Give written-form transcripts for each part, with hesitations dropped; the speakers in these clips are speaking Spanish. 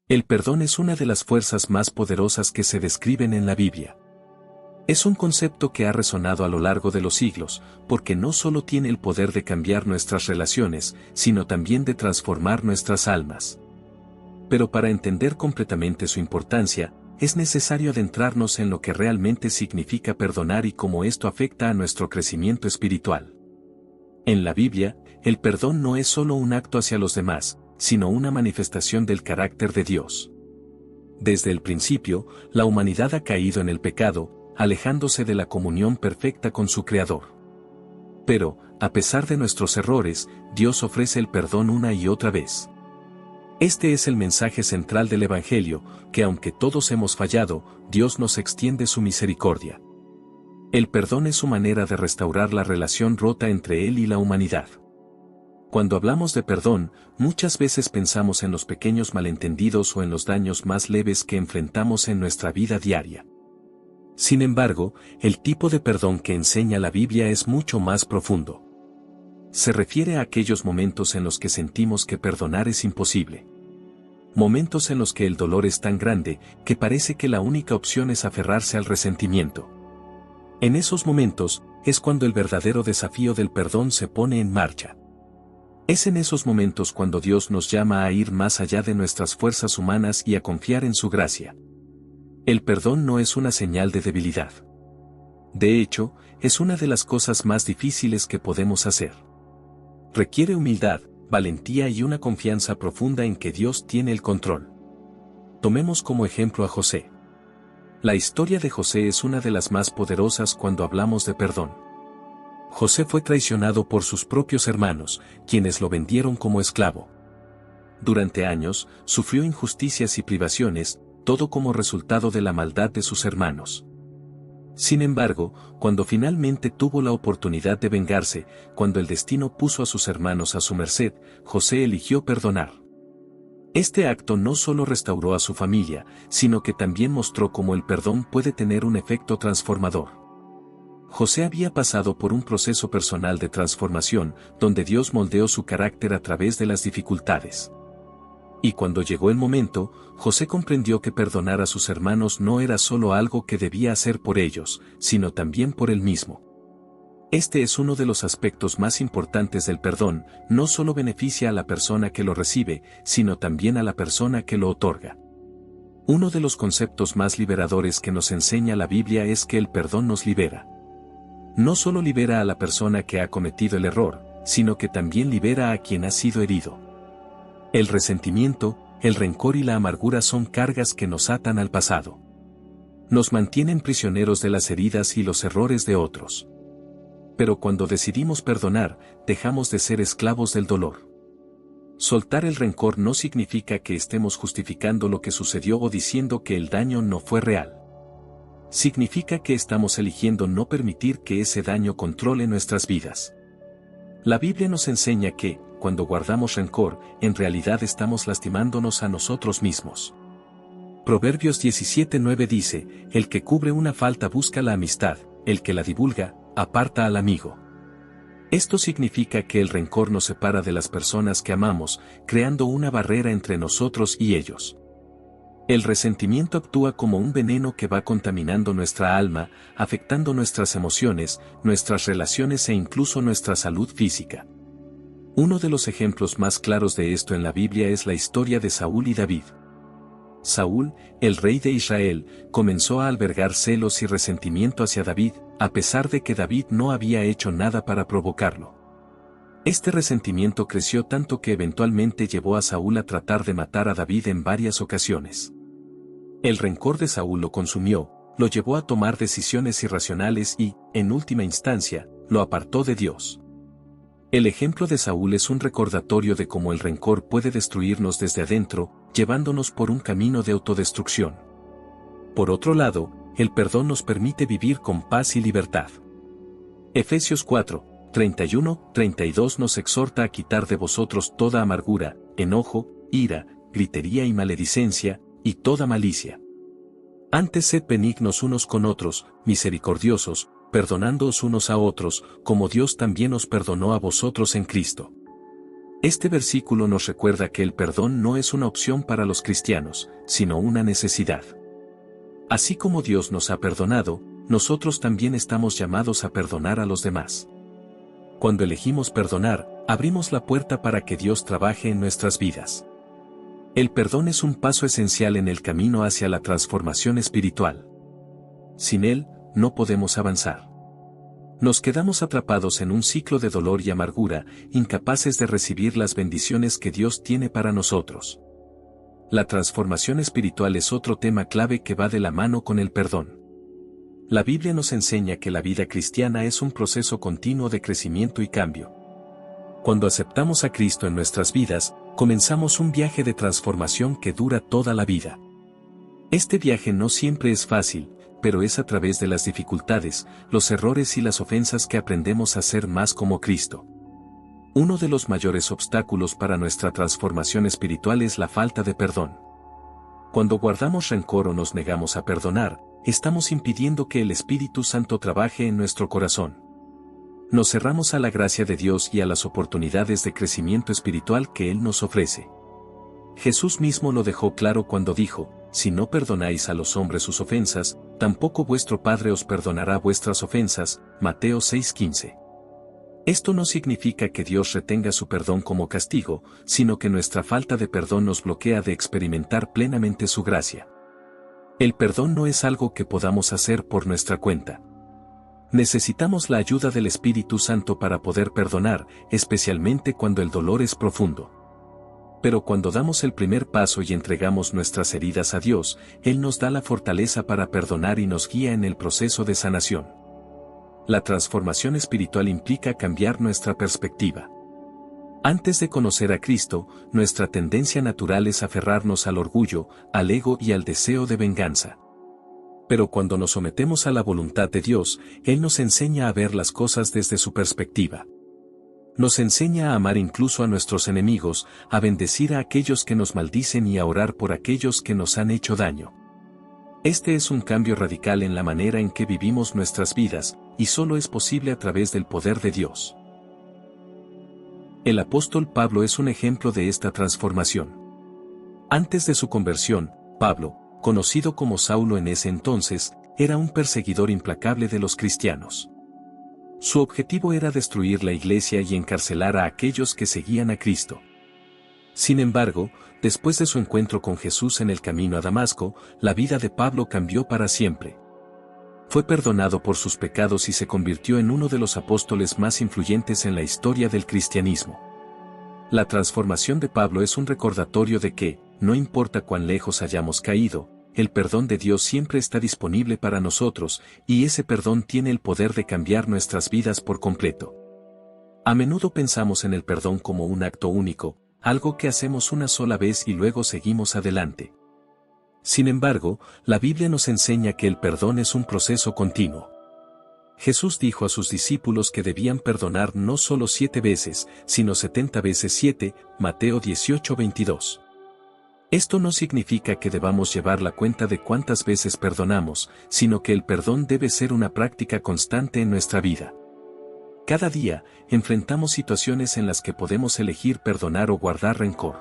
El perdón es una de las fuerzas más poderosas que se describen en la Biblia. Es un concepto que ha resonado a lo largo de los siglos, porque no solo tiene el poder de cambiar nuestras relaciones, sino también de transformar nuestras almas. Pero para entender completamente su importancia, es necesario adentrarnos en lo que realmente significa perdonar y cómo esto afecta a nuestro crecimiento espiritual. En la Biblia, el perdón no es solo un acto hacia los demás, sino una manifestación del carácter de Dios. Desde el principio, la humanidad ha caído en el pecado, alejándose de la comunión perfecta con su Creador. Pero, a pesar de nuestros errores, Dios ofrece el perdón una y otra vez. Este es el mensaje central del Evangelio, que aunque todos hemos fallado, Dios nos extiende su misericordia. El perdón es su manera de restaurar la relación rota entre Él y la humanidad. Cuando hablamos de perdón, muchas veces pensamos en los pequeños malentendidos o en los daños más leves que enfrentamos en nuestra vida diaria. Sin embargo, el tipo de perdón que enseña la Biblia es mucho más profundo. Se refiere a aquellos momentos en los que sentimos que perdonar es imposible. Momentos en los que el dolor es tan grande que parece que la única opción es aferrarse al resentimiento. En esos momentos, es cuando el verdadero desafío del perdón se pone en marcha. Es en esos momentos cuando Dios nos llama a ir más allá de nuestras fuerzas humanas y a confiar en su gracia. El perdón no es una señal de debilidad. De hecho, es una de las cosas más difíciles que podemos hacer. Requiere humildad, valentía y una confianza profunda en que Dios tiene el control. Tomemos como ejemplo a José. La historia de José es una de las más poderosas cuando hablamos de perdón. José fue traicionado por sus propios hermanos, quienes lo vendieron como esclavo. Durante años, sufrió injusticias y privaciones, todo como resultado de la maldad de sus hermanos. Sin embargo, cuando finalmente tuvo la oportunidad de vengarse, cuando el destino puso a sus hermanos a su merced, José eligió perdonar. Este acto no solo restauró a su familia, sino que también mostró cómo el perdón puede tener un efecto transformador. José había pasado por un proceso personal de transformación, donde Dios moldeó su carácter a través de las dificultades. Y cuando llegó el momento, José comprendió que perdonar a sus hermanos no era solo algo que debía hacer por ellos, sino también por él mismo. Este es uno de los aspectos más importantes del perdón, no solo beneficia a la persona que lo recibe, sino también a la persona que lo otorga. Uno de los conceptos más liberadores que nos enseña la Biblia es que el perdón nos libera. No solo libera a la persona que ha cometido el error, sino que también libera a quien ha sido herido. El resentimiento, el rencor y la amargura son cargas que nos atan al pasado. Nos mantienen prisioneros de las heridas y los errores de otros. Pero cuando decidimos perdonar, dejamos de ser esclavos del dolor. Soltar el rencor no significa que estemos justificando lo que sucedió o diciendo que el daño no fue real. Significa que estamos eligiendo no permitir que ese daño controle nuestras vidas. La Biblia nos enseña que, cuando guardamos rencor, en realidad estamos lastimándonos a nosotros mismos. Proverbios 17:9 dice, el que cubre una falta busca la amistad, el que la divulga, aparta al amigo. Esto significa que el rencor nos separa de las personas que amamos, creando una barrera entre nosotros y ellos. El resentimiento actúa como un veneno que va contaminando nuestra alma, afectando nuestras emociones, nuestras relaciones e incluso nuestra salud física. Uno de los ejemplos más claros de esto en la Biblia es la historia de Saúl y David. Saúl, el rey de Israel, comenzó a albergar celos y resentimiento hacia David, a pesar de que David no había hecho nada para provocarlo. Este resentimiento creció tanto que eventualmente llevó a Saúl a tratar de matar a David en varias ocasiones. El rencor de Saúl lo consumió, lo llevó a tomar decisiones irracionales y, en última instancia, lo apartó de Dios. El ejemplo de Saúl es un recordatorio de cómo el rencor puede destruirnos desde adentro, llevándonos por un camino de autodestrucción. Por otro lado, el perdón nos permite vivir con paz y libertad. Efesios 4:31-32 nos exhorta a quitar de vosotros toda amargura, enojo, ira, gritería y maledicencia, y toda malicia. Antes sed benignos unos con otros, misericordiosos, perdonándoos unos a otros, como Dios también os perdonó a vosotros en Cristo. Este versículo nos recuerda que el perdón no es una opción para los cristianos, sino una necesidad. Así como Dios nos ha perdonado, nosotros también estamos llamados a perdonar a los demás. Cuando elegimos perdonar, abrimos la puerta para que Dios trabaje en nuestras vidas. El perdón es un paso esencial en el camino hacia la transformación espiritual. Sin él, no podemos avanzar. Nos quedamos atrapados en un ciclo de dolor y amargura, incapaces de recibir las bendiciones que Dios tiene para nosotros. La transformación espiritual es otro tema clave que va de la mano con el perdón. La Biblia nos enseña que la vida cristiana es un proceso continuo de crecimiento y cambio. Cuando aceptamos a Cristo en nuestras vidas, comenzamos un viaje de transformación que dura toda la vida. Este viaje no siempre es fácil, pero es a través de las dificultades, los errores y las ofensas que aprendemos a ser más como Cristo. Uno de los mayores obstáculos para nuestra transformación espiritual es la falta de perdón. Cuando guardamos rencor o nos negamos a perdonar, estamos impidiendo que el Espíritu Santo trabaje en nuestro corazón. Nos cerramos a la gracia de Dios y a las oportunidades de crecimiento espiritual que Él nos ofrece. Jesús mismo lo dejó claro cuando dijo: si no perdonáis a los hombres sus ofensas, tampoco vuestro Padre os perdonará vuestras ofensas. Mateo 6:15. Esto no significa que Dios retenga su perdón como castigo, sino que nuestra falta de perdón nos bloquea de experimentar plenamente su gracia. El perdón no es algo que podamos hacer por nuestra cuenta. Necesitamos la ayuda del Espíritu Santo para poder perdonar, especialmente cuando el dolor es profundo. Pero cuando damos el primer paso y entregamos nuestras heridas a Dios, Él nos da la fortaleza para perdonar y nos guía en el proceso de sanación. La transformación espiritual implica cambiar nuestra perspectiva. Antes de conocer a Cristo, nuestra tendencia natural es aferrarnos al orgullo, al ego y al deseo de venganza. Pero cuando nos sometemos a la voluntad de Dios, Él nos enseña a ver las cosas desde su perspectiva. Nos enseña a amar incluso a nuestros enemigos, a bendecir a aquellos que nos maldicen y a orar por aquellos que nos han hecho daño. Este es un cambio radical en la manera en que vivimos nuestras vidas, y solo es posible a través del poder de Dios. El apóstol Pablo es un ejemplo de esta transformación. Antes de su conversión, Pablo, conocido como Saulo en ese entonces, era un perseguidor implacable de los cristianos. Su objetivo era destruir la iglesia y encarcelar a aquellos que seguían a Cristo. Sin embargo, después de su encuentro con Jesús en el camino a Damasco, la vida de Pablo cambió para siempre. Fue perdonado por sus pecados y se convirtió en uno de los apóstoles más influyentes en la historia del cristianismo. La transformación de Pablo es un recordatorio de que, no importa cuán lejos hayamos caído, el perdón de Dios siempre está disponible para nosotros, y ese perdón tiene el poder de cambiar nuestras vidas por completo. A menudo pensamos en el perdón como un acto único, algo que hacemos una sola vez y luego seguimos adelante. Sin embargo, la Biblia nos enseña que el perdón es un proceso continuo. Jesús dijo a sus discípulos que debían perdonar no solo 7 veces, sino 70 veces 7, Mateo 18:22. Esto no significa que debamos llevar la cuenta de cuántas veces perdonamos, sino que el perdón debe ser una práctica constante en nuestra vida. Cada día, enfrentamos situaciones en las que podemos elegir perdonar o guardar rencor.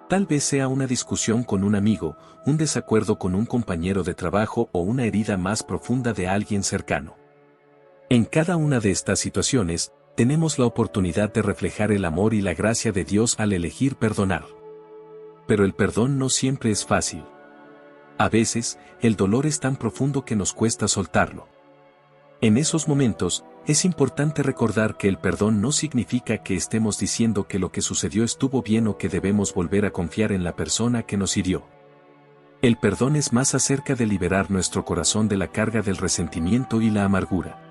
Tal vez sea una discusión con un amigo, un desacuerdo con un compañero de trabajo o una herida más profunda de alguien cercano. En cada una de estas situaciones, tenemos la oportunidad de reflejar el amor y la gracia de Dios al elegir perdonar. Pero el perdón no siempre es fácil. A veces, el dolor es tan profundo que nos cuesta soltarlo. En esos momentos, es importante recordar que el perdón no significa que estemos diciendo que lo que sucedió estuvo bien o que debemos volver a confiar en la persona que nos hirió. El perdón es más acerca de liberar nuestro corazón de la carga del resentimiento y la amargura.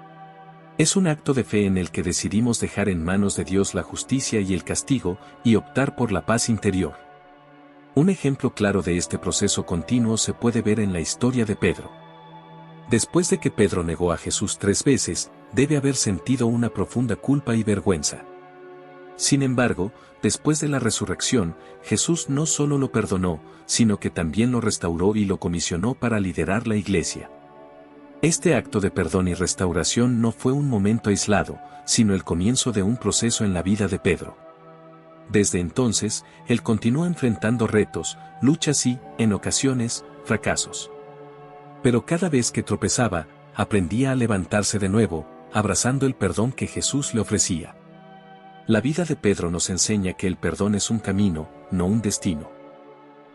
Es un acto de fe en el que decidimos dejar en manos de Dios la justicia y el castigo, y optar por la paz interior. Un ejemplo claro de este proceso continuo se puede ver en la historia de Pedro. Después de que Pedro negó a Jesús 3 veces, debe haber sentido una profunda culpa y vergüenza. Sin embargo, después de la resurrección, Jesús no solo lo perdonó, sino que también lo restauró y lo comisionó para liderar la iglesia. Este acto de perdón y restauración no fue un momento aislado, sino el comienzo de un proceso en la vida de Pedro. Desde entonces, él continuó enfrentando retos, luchas y, en ocasiones, fracasos. Pero cada vez que tropezaba, aprendía a levantarse de nuevo, abrazando el perdón que Jesús le ofrecía. La vida de Pedro nos enseña que el perdón es un camino, no un destino.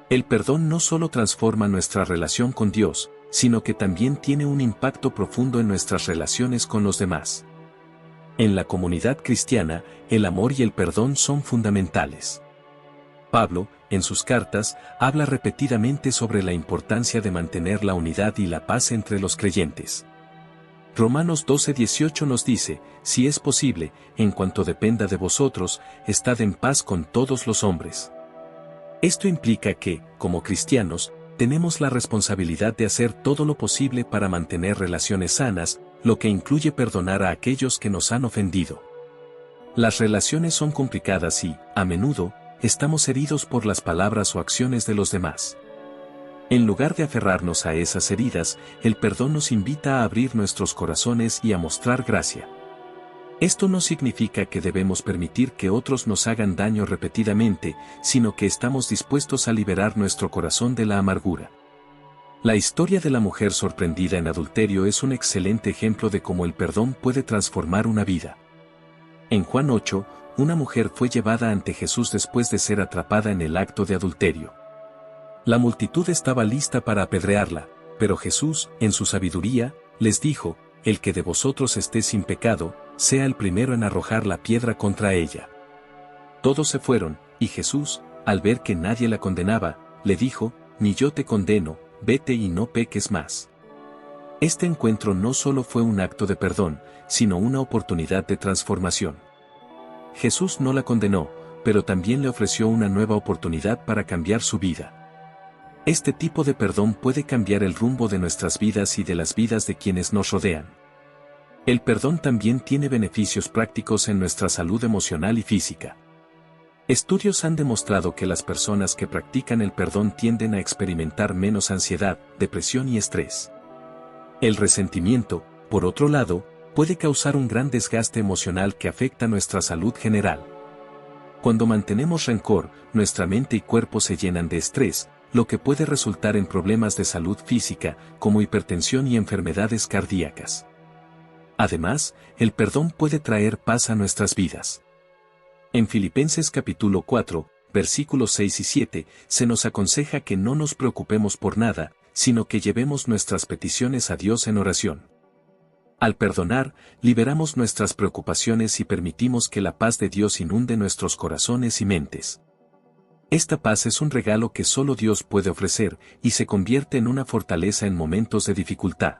El perdón no solo transforma nuestra relación con Dios, sino que también tiene un impacto profundo en nuestras relaciones con los demás. En la comunidad cristiana, el amor y el perdón son fundamentales. Pablo, en sus cartas, habla repetidamente sobre la importancia de mantener la unidad y la paz entre los creyentes. Romanos 12:18 nos dice, si es posible, en cuanto dependa de vosotros, estad en paz con todos los hombres. Esto implica que, como cristianos, tenemos la responsabilidad de hacer todo lo posible para mantener relaciones sanas, lo que incluye perdonar a aquellos que nos han ofendido. Las relaciones son complicadas y, a menudo, estamos heridos por las palabras o acciones de los demás. En lugar de aferrarnos a esas heridas, el perdón nos invita a abrir nuestros corazones y a mostrar gracia. Esto no significa que debemos permitir que otros nos hagan daño repetidamente, sino que estamos dispuestos a liberar nuestro corazón de la amargura. La historia de la mujer sorprendida en adulterio es un excelente ejemplo de cómo el perdón puede transformar una vida. En Juan 8, una mujer fue llevada ante Jesús después de ser atrapada en el acto de adulterio. La multitud estaba lista para apedrearla, pero Jesús, en su sabiduría, les dijo, el que de vosotros esté sin pecado, sea el primero en arrojar la piedra contra ella. Todos se fueron, y Jesús, al ver que nadie la condenaba, le dijo, ni yo te condeno, vete y no peques más. Este encuentro no solo fue un acto de perdón, sino una oportunidad de transformación. Jesús no la condenó, pero también le ofreció una nueva oportunidad para cambiar su vida. Este tipo de perdón puede cambiar el rumbo de nuestras vidas y de las vidas de quienes nos rodean. El perdón también tiene beneficios prácticos en nuestra salud emocional y física. Estudios han demostrado que las personas que practican el perdón tienden a experimentar menos ansiedad, depresión y estrés. El resentimiento, por otro lado, puede causar un gran desgaste emocional que afecta nuestra salud general. Cuando mantenemos rencor, nuestra mente y cuerpo se llenan de estrés, lo que puede resultar en problemas de salud física, como hipertensión y enfermedades cardíacas. Además, el perdón puede traer paz a nuestras vidas. En Filipenses capítulo 4, versículos 6 y 7, se nos aconseja que no nos preocupemos por nada, sino que llevemos nuestras peticiones a Dios en oración. Al perdonar, liberamos nuestras preocupaciones y permitimos que la paz de Dios inunde nuestros corazones y mentes. Esta paz es un regalo que solo Dios puede ofrecer, y se convierte en una fortaleza en momentos de dificultad.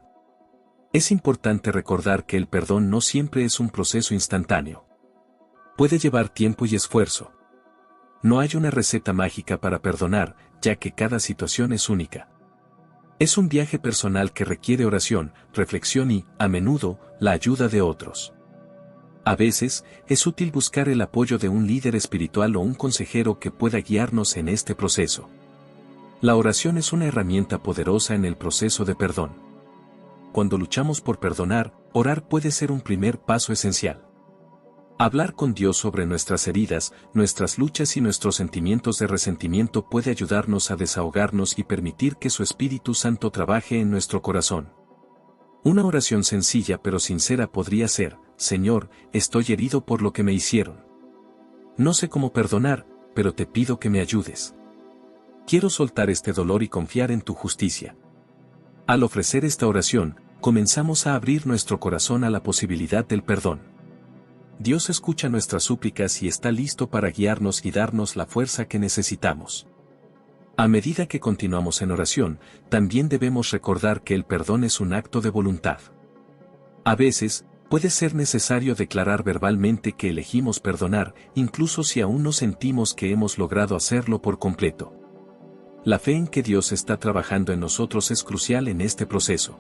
Es importante recordar que el perdón no siempre es un proceso instantáneo. Puede llevar tiempo y esfuerzo. No hay una receta mágica para perdonar, ya que cada situación es única. Es un viaje personal que requiere oración, reflexión y, a menudo, la ayuda de otros. A veces, es útil buscar el apoyo de un líder espiritual o un consejero que pueda guiarnos en este proceso. La oración es una herramienta poderosa en el proceso de perdón. Cuando luchamos por perdonar, orar puede ser un primer paso esencial. Hablar con Dios sobre nuestras heridas, nuestras luchas y nuestros sentimientos de resentimiento puede ayudarnos a desahogarnos y permitir que su Espíritu Santo trabaje en nuestro corazón. Una oración sencilla pero sincera podría ser, Señor, estoy herido por lo que me hicieron. No sé cómo perdonar, pero te pido que me ayudes. Quiero soltar este dolor y confiar en tu justicia. Al ofrecer esta oración, comenzamos a abrir nuestro corazón a la posibilidad del perdón. Dios escucha nuestras súplicas y está listo para guiarnos y darnos la fuerza que necesitamos. A medida que continuamos en oración, también debemos recordar que el perdón es un acto de voluntad. A veces, puede ser necesario declarar verbalmente que elegimos perdonar, incluso si aún no sentimos que hemos logrado hacerlo por completo. La fe en que Dios está trabajando en nosotros es crucial en este proceso.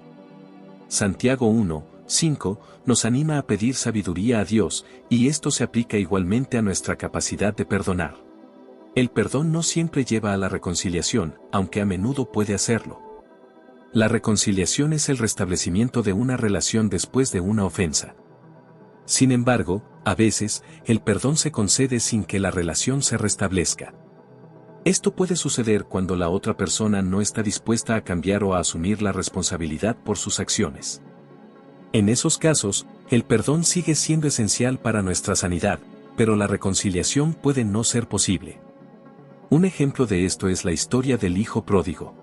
Santiago 1:5 nos anima a pedir sabiduría a Dios, y esto se aplica igualmente a nuestra capacidad de perdonar. El perdón no siempre lleva a la reconciliación, aunque a menudo puede hacerlo. La reconciliación es el restablecimiento de una relación después de una ofensa. Sin embargo, A veces, el perdón se concede sin que la relación se restablezca. Esto puede suceder cuando la otra persona no está dispuesta a cambiar o a asumir la responsabilidad por sus acciones. En esos casos, el perdón sigue siendo esencial para nuestra sanidad, pero la reconciliación puede no ser posible. Un ejemplo de esto es la historia del hijo pródigo.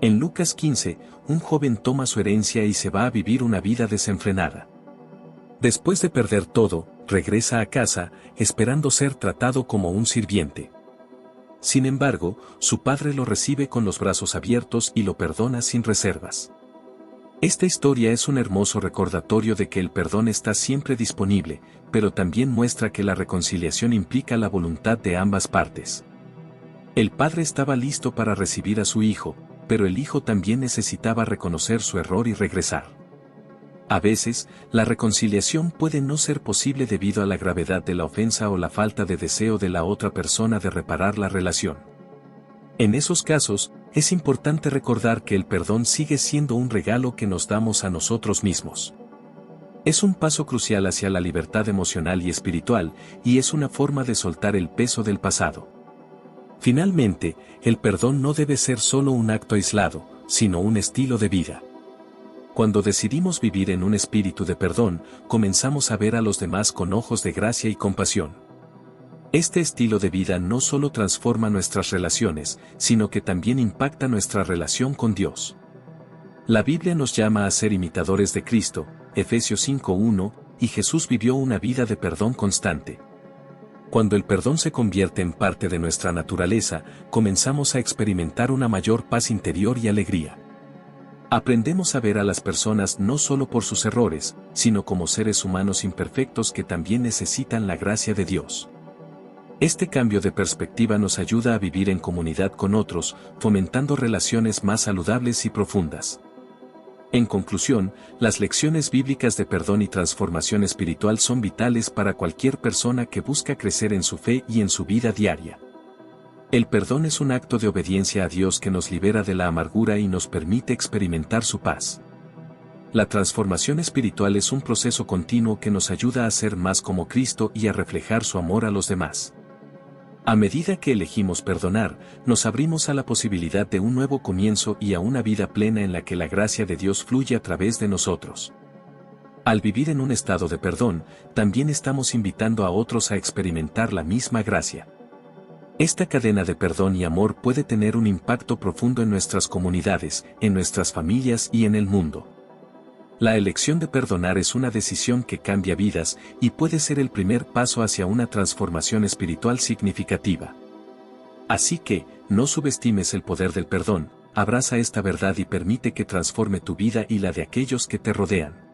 En Lucas 15, un joven toma su herencia y se va a vivir una vida desenfrenada. Después de perder todo, regresa a casa, esperando ser tratado como un sirviente. Sin embargo, su padre lo recibe con los brazos abiertos y lo perdona sin reservas. Esta historia es un hermoso recordatorio de que el perdón está siempre disponible, pero también muestra que la reconciliación implica la voluntad de ambas partes. El padre estaba listo para recibir a su hijo, pero el hijo también necesitaba reconocer su error y regresar. A veces, la reconciliación puede no ser posible debido a la gravedad de la ofensa o la falta de deseo de la otra persona de reparar la relación. En esos casos, es importante recordar que el perdón sigue siendo un regalo que nos damos a nosotros mismos. Es un paso crucial hacia la libertad emocional y espiritual, y es una forma de soltar el peso del pasado. Finalmente, el perdón no debe ser solo un acto aislado, sino un estilo de vida. Cuando decidimos vivir en un espíritu de perdón, comenzamos a ver a los demás con ojos de gracia y compasión. Este estilo de vida no solo transforma nuestras relaciones, sino que también impacta nuestra relación con Dios. La Biblia nos llama a ser imitadores de Cristo, Efesios 5:1, y Jesús vivió una vida de perdón constante. Cuando el perdón se convierte en parte de nuestra naturaleza, comenzamos a experimentar una mayor paz interior y alegría. Aprendemos a ver a las personas no solo por sus errores, sino como seres humanos imperfectos que también necesitan la gracia de Dios. Este cambio de perspectiva nos ayuda a vivir en comunidad con otros, fomentando relaciones más saludables y profundas. En conclusión, las lecciones bíblicas de perdón y transformación espiritual son vitales para cualquier persona que busca crecer en su fe y en su vida diaria. El perdón es un acto de obediencia a Dios que nos libera de la amargura y nos permite experimentar su paz. La transformación espiritual es un proceso continuo que nos ayuda a ser más como Cristo y a reflejar su amor a los demás. A medida que elegimos perdonar, nos abrimos a la posibilidad de un nuevo comienzo y a una vida plena en la que la gracia de Dios fluye a través de nosotros. Al vivir en un estado de perdón, también estamos invitando a otros a experimentar la misma gracia. Esta cadena de perdón y amor puede tener un impacto profundo en nuestras comunidades, en nuestras familias y en el mundo. La elección de perdonar es una decisión que cambia vidas y puede ser el primer paso hacia una transformación espiritual significativa. Así que, no subestimes el poder del perdón, abraza esta verdad y permite que transforme tu vida y la de aquellos que te rodean.